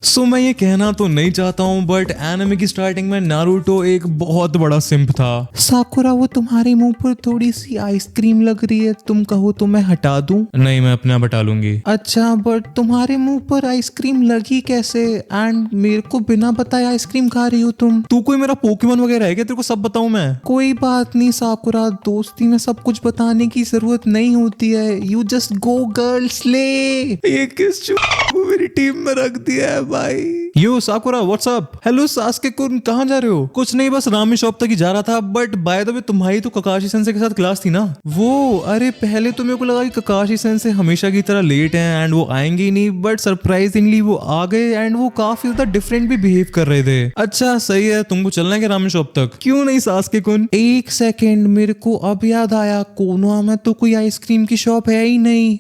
सो मैं ये कहना तो नहीं चाहता हूँ बट एनिमे की स्टार्टिंग में नारुतो एक बहुत बड़ा सिंप था। साकुरा, वो तुम्हारे मुंह पर थोड़ी सी आइसक्रीम लग रही है, तुम कहो तो मैं हटा दूं? नहीं, मैं अपने आप हटा लूंगी। अच्छा, बट तुम्हारे मुंह पर आइसक्रीम लगी कैसे? एंड मेरे को बिना बताए आइसक्रीम खा रही हो तुम? तू कोई मेरा पोकेमोन वगैरह है क्या? तेरे को सब बताऊं मैं? कोई बात नहीं साकुरा, दोस्ती में सब कुछ बताने की जरूरत नहीं होती है। You just go girl slay. ये किस को मेरी टीम में रख दिया है भाई। यो साकुरा, व्हाट्सअप? हेलो सास्के कुन, कहाँ जा रहे हो? कुछ नहीं, बस रामेन शॉप तक ही जा रहा था। बट बाय द वे तुम्हारी तो ककाशी सेंसे के साथ क्लास थी ना? वो अरे पहले तो मेरे को लगा कि ककाशी सेंसे हमेशा की तरह लेट हैं एंड वो आएंगे ही नहीं, बट सरप्राइजिंगली वो आ गए एंड वो काफी ज्यादा डिफरेंट भी बिहेव कर रहे थे। अच्छा सही है, तुमको चलना है क्या रामेन शॉप तक? क्यों नहीं सास्के कुन? एक सेकेंड, मेरे को अब याद आया, कोनोहा में तो कोई आइसक्रीम की शॉप है ही नहीं।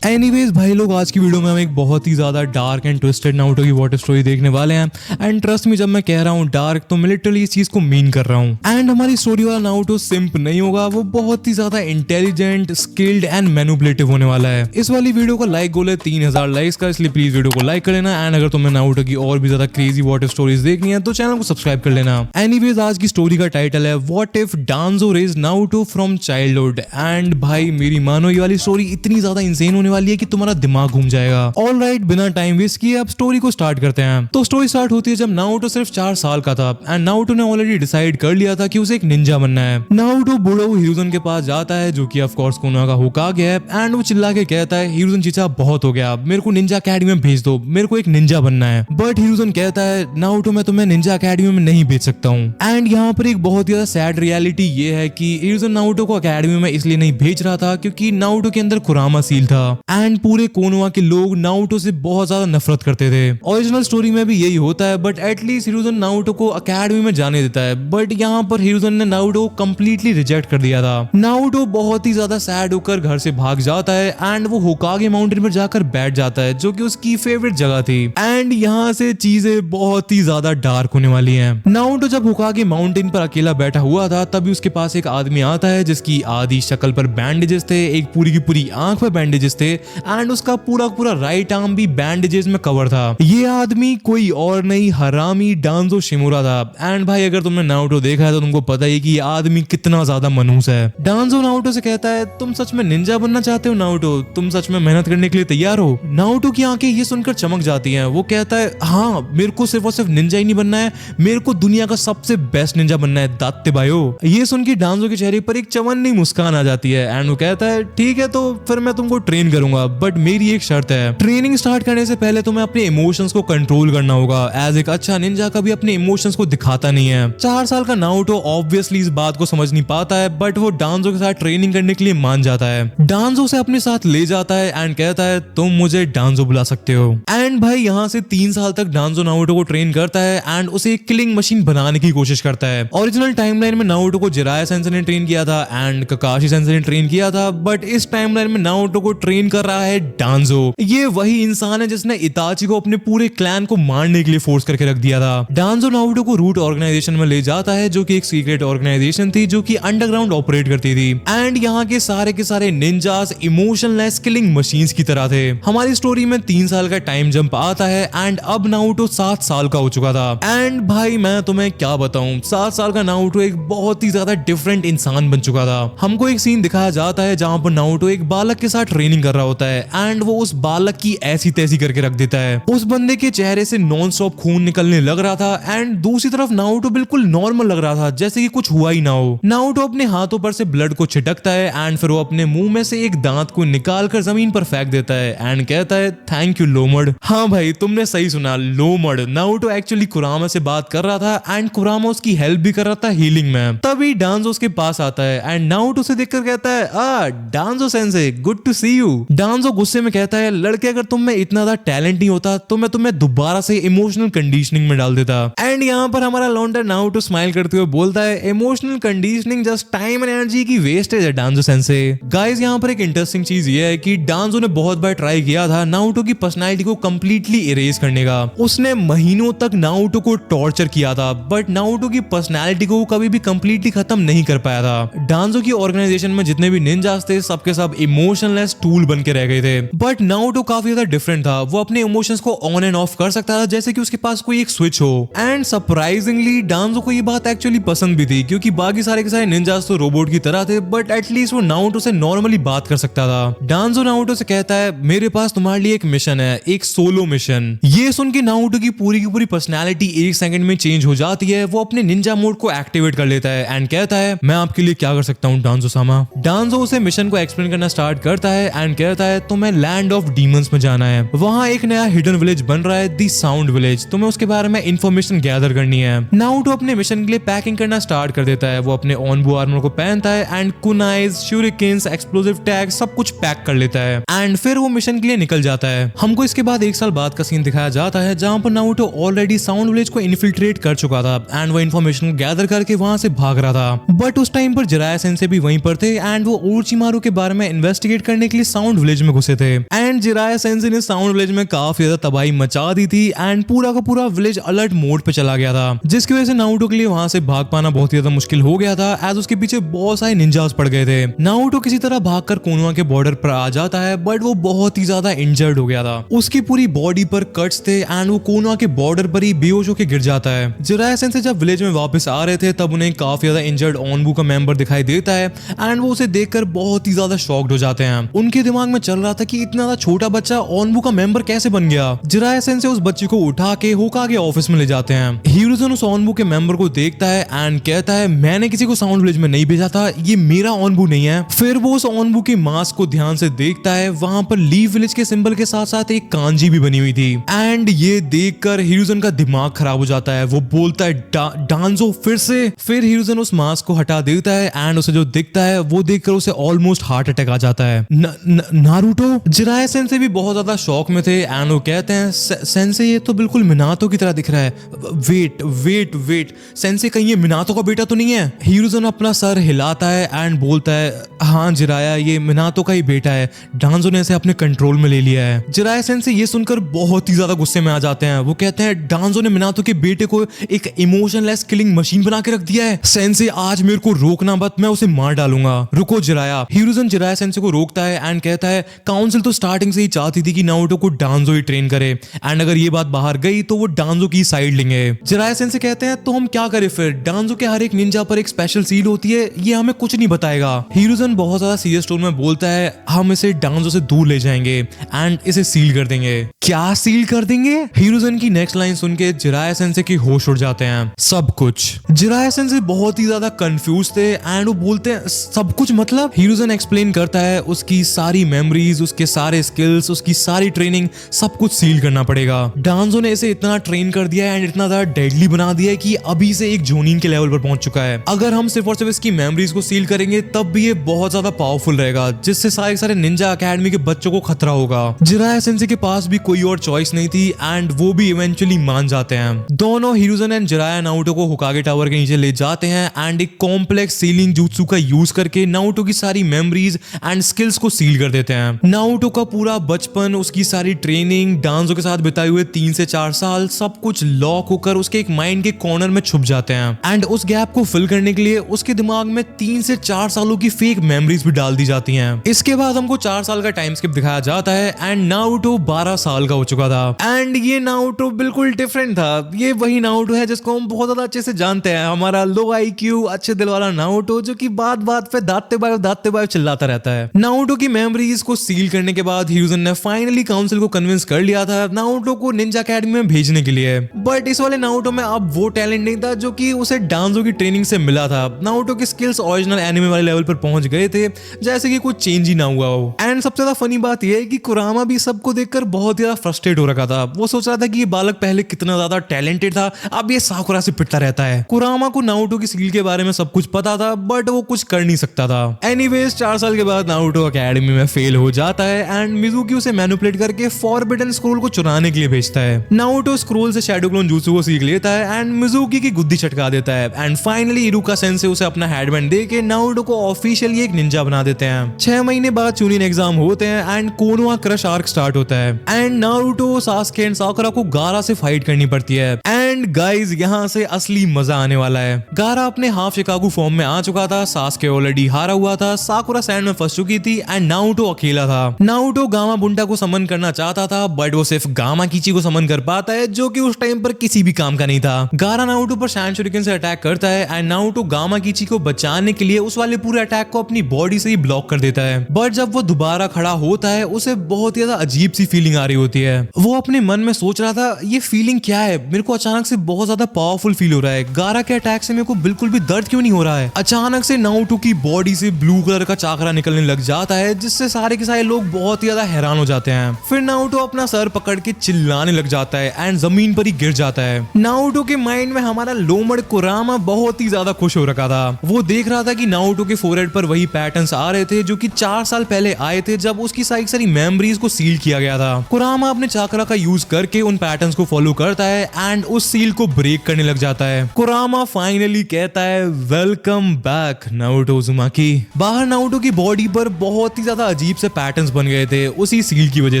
एनीवेज भाई लोग, आज की वीडियो में हम एक बहुत ही ज्यादा डार्क एंड ट्विस्टेड नारुतो की वाटर स्टोरी देखने वाले हैं। एंड ट्रस्ट मी, जब मैं कह रहा हूँ डार्क तो मैं लिटरली इस चीज को मीन कर रहा हूँ। एंड हमारी स्टोरी वाला नारुतो सिंप नहीं होगा, वो बहुत ही ज्यादा इंटेलिजेंट, स्किल्ड एंड मैनिपुलेटिव होने वाला है। इस वाली वीडियो का लाइक गोल है 3000 लाइक्स का, इसलिए प्लीज वीडियो को लाइक कर लेना। एंड अगर तुम्हें नारुतो की और भी ज्यादा क्रेजी वाटर स्टोरीज देखनी है तो चैनल को सब्सक्राइब कर लेना। एनीवेज, आज की स्टोरी का टाइटल है what if Danzo raise Naruto from childhood. And भाई मेरी मानो, ये वाली स्टोरी इतनी ज्यादा इंसेन होने वाली है कि तुम्हारा दिमाग घूम जाएगा। ऑलराइट, बिना टाइम वेस्ट किए अब स्टोरी को स्टार्ट करते हैं। तो स्टोरी स्टार्ट होती है जब नारुतो सिर्फ 4 साल का था एंड नारुतो ने ऑलरेडी डिसाइड कर लिया था कि उसे एक निंजा बनना है। नारुतो बूढ़ो हिरुज़न के पास जाता है, जो कि ऑफ कोर्स कोनोहा का होकागे है। एंड वो चिल्ला के कहता है, हिरुज़न चीचा बहुत हो गया, मेरे को निंजा अकेडमी में भेज दो, मेरे को एक निंजा बनना है। बट हिरुज़न कहता है, नारुतो मैं तुम्हें निंजा अकेडमी में नहीं भेज सकता हूँ। एंड यहाँ पर एक बहुत ही ज्यादा सैड रियलिटी ये है कि हिरुज़न नारुतो को अकेडमी में इसलिए नहीं भेज रहा था क्योंकि नारुतो के अंदर कुरामा सील था एंड पूरे कोनोहा के लोग नारुतो से बहुत ज्यादा नफरत करते थे। ओरिजिनल स्टोरी में भी यही होता है, बट एटलीस्ट हिरुज़न नारुतो को अकेडमी में जाने देता है। बट यहाँ पर हिरुज़न ने नारुतो को कंप्लीटली रिजेक्ट कर दिया था। नारुतो बहुत ही ज्यादा सैड होकर घर से भाग जाता है एंड वो होकागे माउंटेन पर जाकर बैठ जाता है, जो कि उसकी फेवरेट जगह थी। एंड यहाँ से चीजें बहुत ही ज्यादा डार्क होने वाली हैं। नारुतो जब होकागे माउंटेन पर अकेला बैठा हुआ था, तभी उसके पास एक आदमी आता है जिसकी आधी शक्ल पर बैंडेजेस थे, एक पूरी की पूरी आंख पर बैंडेजेस थे एंड उसका पूरा राइट आर्म भी बैंडेजेस में कवर था। ये आदमी कोई और नहीं, हरामी डांजो शिमुरा था। एंड भाई अगर तुमने नारुतो देखा है तो तुमको पता ही कि ये आदमी कितना ज्यादा मनहूस है। डांजो नारुतो से कहता है, तुम सच में निंजा बनना चाहते हो नारुतो? तुम सच में मेहनत करने के लिए तैयार हो? नारुतो की आंखें ये सुनकर चमक जाती हैं। वो कहता है, हाँ मेरे को सिर्फ और सिर्फ निंजा ही नहीं बनना है, मेरे को दुनिया का सबसे बेस्ट निंजा बनना है दात्ते भाइयों। ये सुन के डांजो के चेहरे पर एक चवन्नी मुस्कान आ जाती है एंड वो कहता है, ठीक है तो फिर मैं तुमको ट्रेन करूंगा, बट मेरी एक शर्त है। ट्रेनिंग स्टार्ट करने से पहले तुम्हें अपने इमोशंस को कंट्रोल करना होगा। एज एक अच्छा निंजा कभी अपने इमोशंस को दिखाता नहीं है। 4 साल का नारुतो ऑब्वियसली इस बात को समझ नहीं पाता है, बट वो डांजो के साथ ट्रेनिंग करने के लिए मान जाता है। डांजो से अपने साथ ले जाता है एंड कहता है, तुम मुझे डांजो बुला सकते हो। एंड भाई यहाँ से 3 साल तक डांजो नारुतो को ट्रेन करता है एंड उसे एक किलिंग मशीन बनाने की कोशिश करता है। ओरिजिनल टाइमलाइन में नारुतो को जिराया सेंसे ने ट्रेन किया था एंड ककाशी सेंसे ने ट्रेन किया था, बट इस टाइमलाइन में नारुतो को ट्रेन कर रहा है डांजो। ये वही इंसान है जिसने इताची को अपने पूरे क्लैन को मारने के लिए फोर्स करके रख दिया था। डांजो नारुतो को रूट ऑर्गेनाइजेशन में ले जाता है, जो कि एक सीक्रेट ऑर्गेनाइजेशन थी जो कि अंडरग्राउंड ऑपरेट करती थी। एंड यहाँ के सारे निंजास इमोशनलेस किलिंग मशीन्स की तरह थे। हमारी स्टोरी में 3 साल का टाइम जंप आता है एंड अब नारुतो 7 साल का हो चुका था। एंड भाई मैं तुम्हें क्या बताऊं, 7 साल का नारुतो एक बहुत ही ज्यादा डिफरेंट इंसान बन चुका था। हमको एक सीन दिखाया जाता है जहां पर नारुतो एक बालक के साथ ट्रेनिंग कर रहा होता है एंड वो उस बालक की ऐसी तैसी करके रख देता है। उस बंदे के चेहरे से नॉन स्टॉप खून निकलने लग रहा था एंड दूसरी तरफ नारुतो बिल्कुल नॉर्मल लग रहा था, जैसे कि कुछ हुआ ही ना हो। नारुतो अपने हाथों पर से ब्लड को छिटकता है एंड फिर वो अपने मुंह में से एक दांत को निकाल कर जमीन पर फेंक देता है एंड कहता है, थैंक यू लोमड़। हाँ भाई तुमने सही सुना, लोमड़। नारुतो एक्चुअली कुरामा से बात कर रहा था एंड कुरामा उसकी हेल्प भी कर रहा था हीलिंग में। तभी डांजो उसके पास आता है एंड नारुतो से देखकर कहता है, Danzo sensei good to see you. Danzo गुस्से में कहता है, लड़के अगर तुम में इतना ज्यादा टैलेंट नहीं होता तो मैं तुम्हें दोबारा से इमोशनल कंडीशनिंग में डाल देता। एंड यहाँ पर हमारा लौंडा नारुतो स्माइल करते हुए बोलता है, emotional conditioning just time and energy की वेस्टेज है डांजो सेंसे। गाइस यहाँ पर एक इंटरेस्टिंग चीज ये है कि डांजो ने बहुत बार ट्राई किया था नारुतो की पर्सनालिटी को कंप्लीटली इरेज करने का। उसने महीनों तक नारुतो को टॉर्चर किया था, बट नारुतो की पर्सनालिटी को कभी भी कंप्लीटली खत्म नहीं कर पाया था। डांजो की ऑर्गेनाइजेशन में जितने भी निंजास थे सबके सब इमोशनलेस टूल बन के रह गए थे। बट नारुतो काफी ज्यादा डिफरेंट था, वो अपने इमोशंस को ऑन एंड ऑफ कर सकता था जैसे कि उसके पास कोई एक स्विच हो। एंड सरप्राइजिंगली डांजो को ये बात एक्चुअली पसंद भी थी, क्योंकि बाकी सारे के सारे निंजास तो रोबोट की तरह थे, बट एटलीस्ट वो नारुतो से नॉर्मली बात कर सकता था। डांजो नारुतो से कहता है मेरे पास तुम्हारे लिए एक मिशन है, एक सोलो मिशन। ये सुन के नारुतो की पूरी पर्सनैलिटी एक सेकंड में चेंज हो जाती है। वो अपने निंजा मोड को एक्टिवेट कर लेता है एंड कहता है मैं आपके लिए क्या कर सकता हूँ डांजो सामा। डांजो उसे मिशन को एक्सप्लेन करना स्टार्ट करता है एंड कहता है तुम्हें लैंड ऑफ डीमंस में जाना है, वहाँ एक नया हिडन विलेज बन रहा है, दी साउंड विलेज, तुम्हें उसके बारे में इंफॉर्मेशन गैदर करनी है। नारुतो अपने मिशन के लिए पैकिंग करना स्टार्ट कर देता है। वो अपने ऑनबू आर्मर को पहनता है एंड कुनाइज, शूरिकेन्स, एक्सप्लोसिव टैग सब कुछ पैक कर लेता है एंड फिर वो मिशन के लिए निकल जाता है। हमको इसके बाद 1 साल बाद का सीन दिखाया जाता है जहाँ पर नारुतो ऑलरेडी साउंड विलेज को इन्फिल्ट्रेट कर चुका था एंड वो इन्फॉर्मेशन को गैदर करके वहां से भाग रहा था। बट उस टाइम पर जिराया सेंसे भी वहीं पर थे एंड वो ओरोचिमारू के बारे में इन्वेस्टिगेट करने के लिए साउंड विलेज में घुसे थे। एंड जिराया सेंसे ने साउंड विलेज में काफी ज्यादा तबाही मचा दी थी एंड पूरा का पूरा विलेज अलर्ट मोड पे चला गया था, जिसकी वजह से नारुतो के लिए वहां से भाग पाना बहुत ही ज्यादा मुश्किल हो गया था एज उसके पीछे बहुत सारे निंजास पड़ गए थे। नारुतो किसी तरह भागकर कोनोहा के बॉर्डर पर आ जाता है, बट वो बहुत ही ज्यादा इंजर्ड हो गया था, उसकी पूरी बॉडी पर कट्स थे एंड वो कोनोहा के बॉर्डर पर ही बेहोश होकर गिर जाता है। जिराया सेंसे जब विलेज में वापस आ रहे थे तब उन्हें काफी ज्यादा इंजर्ड ऑनबू का मेंबर दिखाई देता है एंड वो उसे देखकर बहुत ही ज्यादा शॉक्ड हो जाते हैं। उनके दिमाग में चल रहा था कि इतना ज्यादा छोटा बच्चा ऑनबू का मेंबर कैसे बन गया। जिराया सेंसे उस बच्चे को उठा के होकागे ऑफिस में ले जाते हैं। हिरुज़न उस ऑनबू के मेंबर को देखता है एंड कहता है मैंने किसी को साउंड विलेज में नहीं भेजा था, ये मेरा ऑनबू नहीं है। फिर वो उस ऑनबू की मास्क को ध्यान से देखता है, वहां पर लीव विलेज के सिंबल के साथ साथ एक कांजी भी बनी हुई थी एंड ये देखकर हिरुज़न का दिमाग खराब हो जाता है। वो बोलता है डांजो फिर से। फिर हिरुज़न उस मास्क को हटा देता है एंड उसे जो दिखता है वो देखकर उसे ऑलमोस्ट हार्ट अटैक आ जाता है। नारुतो। जिराया सेंसे भी बहुत ज्यादा शॉक में थे एंड वो कहते हैं सेंसे ये तो बिल्कुल मिनातो की तरह दिख रहा है। वेट सेंसे कहीं ये मिनातो का बेटा तो नहीं है? हिरुज़न अपना सर हिलाता है एंड बोलता है हाँ जिराया ये मिनातो का ही बेटा है, डांजो ने इसे अपने कंट्रोल में ले लिया है। जिराया सेंसे ये सुनकर बहुत ही ज्यादा गुस्से में आ जाते हैं। वो कहते हैं डांजो ने मिनातो के बेटे को एक इमोशनलेस किलिंग मशीन बना के रख दिया है। सेंसे आज मेरे को रोकना मत, मैं उसे मार डालूंगा। रुको जिराया। हिरुज़न जिराया सेंसे को रोकता है एंड कहता है काउंसिल तो स्टार्टिंग से ही चाहती थी कि नारुतो को डांजो ही ट्रेन करे एंड अगर ये बात बाहर गई तो वो डांजो की साइड लेंगे। जिराया सेंसे कहते हैं तो हम क्या करें फिर, डांजो के हर एक निंजा पर एक स्पेशल सील होती है, ये हमें कुछ नहीं बताएगा। हिरुज़न बहुत ज्यादा सीरियस टोन में बोलता है हम इसे डांजो से दूर ले जाएंगे एंड इसे सील कर देंगे। क्या सील कर देंगे? हिरुज़न की नेक्स्ट लाइन सुन के जिराया सेंसे की होश उड़ जाते हैं। सब कुछ। जिराया सेंसे बहुत ही ज्यादा कंफ्यूज थे एंड वो बोलते हैं सब कुछ मतलब? हिरुज़न एक्सप्लेन करता है उसकी सारी मेमोरीज, उसके सारे स्किल्स, उसकी सारी ट्रेनिंग, सब कुछ सील करना पड़ेगा। डांजो ने इसे इतना ट्रेन कर दिया है एंड इतना ज्यादा डेडली बना दिया है कि अभी से एक जोनिन के लेवल पर पहुंच चुका है। अगर हम सिर्फ और सिर्फ इसकी मेमोरीज को सील करेंगे तब भी ये बहुत ज्यादा पावरफुल रहेगा, जिससे सारे निंजा अकेडमी के बच्चों को खतरा होगा। जिराया सेंसे के पास भी कोई और चॉइस नहीं थी एंड वो भी इवेंचुअली मान जाते हैं। दोनों हिरुज़न एंड जिराया नारुतो को होकागे टावर के नीचे ले जाते हैं एंड एक कॉम्प्लेक्स सीलिंग jutsu का यूज करके नारुतो की सारी मेमोरीज एंड स्किल्स को सील कर देते हैं। नारुतो का पूरा बचपन, उसकी सारी ट्रेनिंग, डांजो के साथ बिताए हुए 3 से 4 साल, सब कुछ लॉक होकर उसके एक माइंड के कॉर्नर में छुप जाते हैं एंड उस गैप को फिल करने के लिए उसके दिमाग में 3 से 4 सालों की फेक मेमोरीज भी डाल दी जाती हैं। इसके बाद हमको 4 साल का टाइम स्किप दिखाया जाता है एंड नारुतो 12 साल का हो चुका था एंड ये नारुतो बिल्कुल डिफरेंट था। ये वही नारुतो है जिसको हम बहुत ज्यादा अच्छे से जानते हैं, हमारा लो IQ अच्छे दिल वाला नारुतो जो कि बात पे दाते बाय चिल्लाता रहता है। नारुतो की मेमोरीज को सील करने के बाद हिरुज़न ने फाइनली काउंसिल को कन्विंस कर लिया था नारुतो को निंजा अकेडमी में भेजने के लिए। बट इस वाले नारुतो में अब वो टैलेंट नहीं था जो कि उसे डांजो की ट्रेनिंग से मिला था। नारुतो की स्किल्स ओरिजिनल एनिमे वाले लेवल पर पहुंच गए थे, जैसे कि कुछ चेंज ही ना हुआ हो। एंड सबसे ज्यादा फनी बात यह है कि कुरामा भी सबको देखकर बहुत ज्यादा फ्रस्ट्रेट हो रखा था। वो सोच रहा था कि ये बालक पहले कितना ज्यादा टैलेंटेड था, अब ये साकुरा से पिटता रहता है। कुरामा को नारुतो की स्किल के बारे में सब कुछ पता था बट वो कुछ कर नहीं सकता था। एनीवेज 4 साल के बाद नारुतो अकेडमी में फेल हो जाता है एंड मिजुकी उसे मैनिपुलेट करके फॉरबिडन स्क्रोल को चुराने के लिए भेजता है। नारुतो स्क्रोल से शैडो क्लोन jutsu को सीख लेता है एंड मिजुकी की गुद्दी चटका देता है एंड फाइनली इरुका सेंसे उसे अपना हेडबैंड देके नारुतो को ऑफिशियली एक निंजा बना देते हैं। 6 महीने बाद चुनिन एग्जाम होते हैं and Konoha crush arc start होता है एंड नारुतो, सासुके एंड साकुरा को गारा से फाइट करनी पड़ती है एंड एंड गाइज यहाँ से असली मजा आने वाला है। गारा अपने हाफ शिकागो फॉर्म में आ चुका था, सास्के ऑलरेडी हारा हुआ था, साकुरा सैंड में फंस चुकी थी एंड नारुतो अकेला था। नारुतो गामा बुंटा को समन करना चाहता था बट वो सिर्फ गामा कीची को समन कर पाता है जो कि उस टाइम पर किसी भी काम का नहीं था। गारा नारुतो पर सैंड शuriken से अटैक करता है एंड नारुतो गामा कीची को बचाने के लिए उस वाले पूरे अटैक को अपनी बॉडी से ही ब्लॉक कर देता है। बट जब वो दोबारा खड़ा होता है उसे बहुत ही ज्यादा अजीब सी फीलिंग आ रही होती है। वो अपने मन में सोच रहा था ये फीलिंग क्या है, मेरे को अचानक से बहुत ज्यादा पावरफुल फील हो रहा है, गारा के अटैक से मेरे को बिल्कुल भी दर्द क्यों नहीं हो रहा है। अचानक से नारुतो की बॉडी से ब्लू कलर का चाकरा निकलने लग जाता है जिससे सारे के सारे लोग बहुत ही ज्यादा हैरान हो जाते हैं। फिर नारुतो अपना सर पकड़ के चिल्लाने लग जाता है एंड जमीन पर ही गिर जाता है। नारुतो के माइंड में हमारा लोमड़ कुरामा बहुत ही ज्यादा खुश हो रखा था। वो देख रहा था कि नारुतो के फोरहेड पर वही पैटर्न्स आ रहे थे जो कि 4 साल पहले आए थे जब उसकी सारी मेमोरीज को सील किया गया था। कुरामा अपने चाकरा का यूज करके उन पैटर्न्स को फॉलो करता है एंड उस सील को ब्रेक करने लग जाता है। कुरामा फाइनली कहता है वेलकम बैक नारुतो उज़ुमाकी। बाहर नारुतो की बॉडी पर बहुत ही ज्यादा अजीब से पैटर्न्स बन गए थे उसी सील की वजह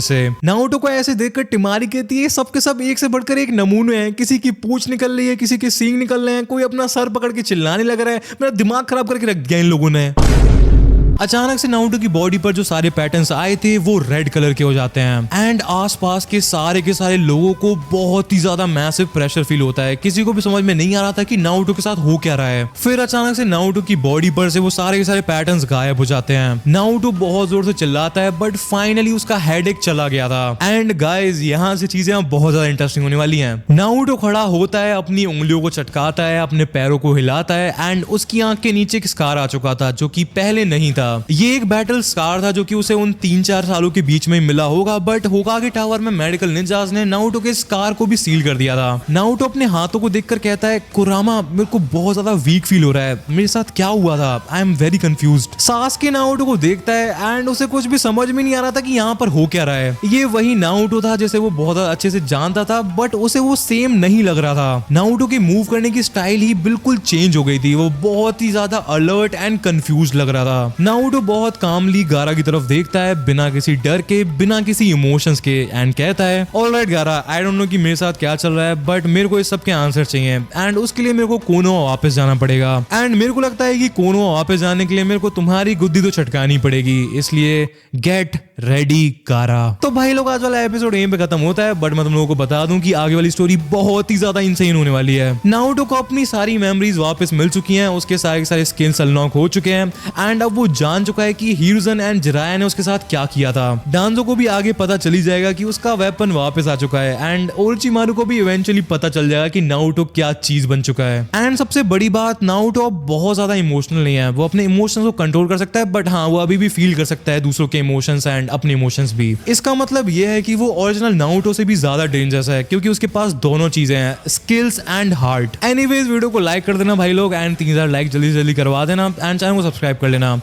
से। नारुतो को ऐसे देखकर टिमारी कहती है सब के सब एक से बढ़कर एक नमूने हैं, किसी की पूंछ निकल रही है, किसी के सींग निकल रहे हैं, कोई अपना सर पकड़ के चिल्लाने लग रहा है, मेरा दिमाग खराब करके रख दिया इन लोगों ने। अचानक से नारुतो की बॉडी पर जो सारे पैटर्न्स आए थे वो रेड कलर के हो जाते हैं एंड आसपास के सारे लोगों को बहुत ही ज्यादा मैसिव प्रेशर फील होता है। किसी को भी समझ में नहीं आ रहा था कि नारुतो के साथ हो क्या रहा है। फिर अचानक से नारुतो की बॉडी पर से वो सारे के सारे पैटर्न्स गायब हो जाते हैं। नारुतो बहुत जोर से चिल्लाता है बट फाइनली उसका हेडेक चला गया था। एंड गाइज यहाँ से चीजें बहुत ज्यादा इंटरेस्टिंग होने वाली हैं। नारुतो खड़ा होता है, अपनी उंगलियों को चटकाता है, अपने पैरों को हिलाता है एंड उसकी आंख के नीचे एक स्कार आ चुका था जो कि पहले नहीं था। ये एक बैटल स्कार था जो कि उसे उन 3-4 सालों के बीच में मिला होगा बट होकागे टावर में मेडिकल निंजास ने नारुतो के स्कार को भी सील कर दिया था। नारुतो अपने हाथों को देखकर कहता है कुरामा मेरे को बहुत ज्यादा वीक फील हो रहा है, मेरे साथ क्या हुआ था, I am very confused. Sasuke Naruto को देखता है एंड उसे कुछ भी समझ में नहीं आ रहा था कि यहाँ पर हो क्या रहा है। ये वही नारुतो था जैसे वो बहुत अच्छे से जानता था बट उसे वो सेम नहीं लग रहा था। नारुतो की मूव करने की स्टाइल ही बिल्कुल चेंज हो गई थी, वो बहुत ही ज्यादा अलर्ट एंड कंफ्यूज लग रहा था। नारुतो बहुत कामली गारा की तरफ देखता है बिना किसी डर के, बिना किसी इमोशंस के एंड कहता है ऑलराइट गारा, आई डोंट नो कि मेरे साथ क्या चल रहा है बट मेरे को इस सब के आंसर चाहिए एंड उसके लिए मेरे को कोनोआ वापस जाना पड़ेगा एंड मेरे को लगता है कि कोनोआ वापस जाने के लिए मेरे को तुम्हारी गुद्दी तो छटकानी पड़ेगी, इसलिए गेट रेडी गारा। तो भाई लोग आज वाला एपिसोड यहीं पे खत्म होता है बट मैं तुम लोगों को बता दूं कि आगे वाली स्टोरी बहुत ही ज्यादा इंसेन होने वाली है। नारुतो को अपनी सारी मेमोरीज वापस मिल चुकी हैं, उसके सारे स्किल्स अनलॉक हो चुके हैं एंड अब वो जान चुका है कि हिरुzen एंड जिराया ने उसके साथ क्या किया था। डांजो को भी आगे पता चली जाएगा कि उसका वेपन वापस आ चुका है एंड ओरोचिमारू को भी इवेंचुअली पता चल जाएगा कि नारुतो क्या चीज बन चुका है। एंड सबसे बड़ी बात, नारुतो अब बहुत ज्यादा इमोशनल नहीं है, वो अपने इमोशंस को कंट्रोल कर सकता है बट हाँ वो अभी भी फील कर सकता है दूसरों के इमोशंस एंड अपने इमोशंस भी। इसका मतलब ये है कि वो ओरिजिनल नारुतो से भी ज्यादा डेंजरस है क्योंकि उसके पास दोनों चीजें हैं, skills and heart. Anyways video को लाइक कर देना भाई लोग एंड 3000 लाइक जल्दी जल्दी करवा देना एंड चैनल को सब्सक्राइब कर लेना।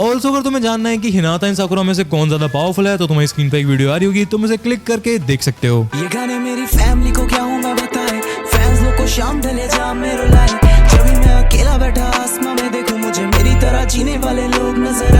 ऑल्सो अगर तुम्हें जानना है कि हिनाता एंड साकुरा में से कौन ज्यादा पावरफुल है तो तुम्हारी स्क्रीन पे एक वीडियो आ रही होगी, तुम इसे क्लिक करके देख सकते हो। ये गाने मेरी फैमिली को क्या हूँ मैं बताए, फैंस लोग को शाम ढले जा मेरे लाए, जब भी मैं अकेला बैठा आसमां में देखूं मुझे मेरी तरह जीने वाले लोग नजर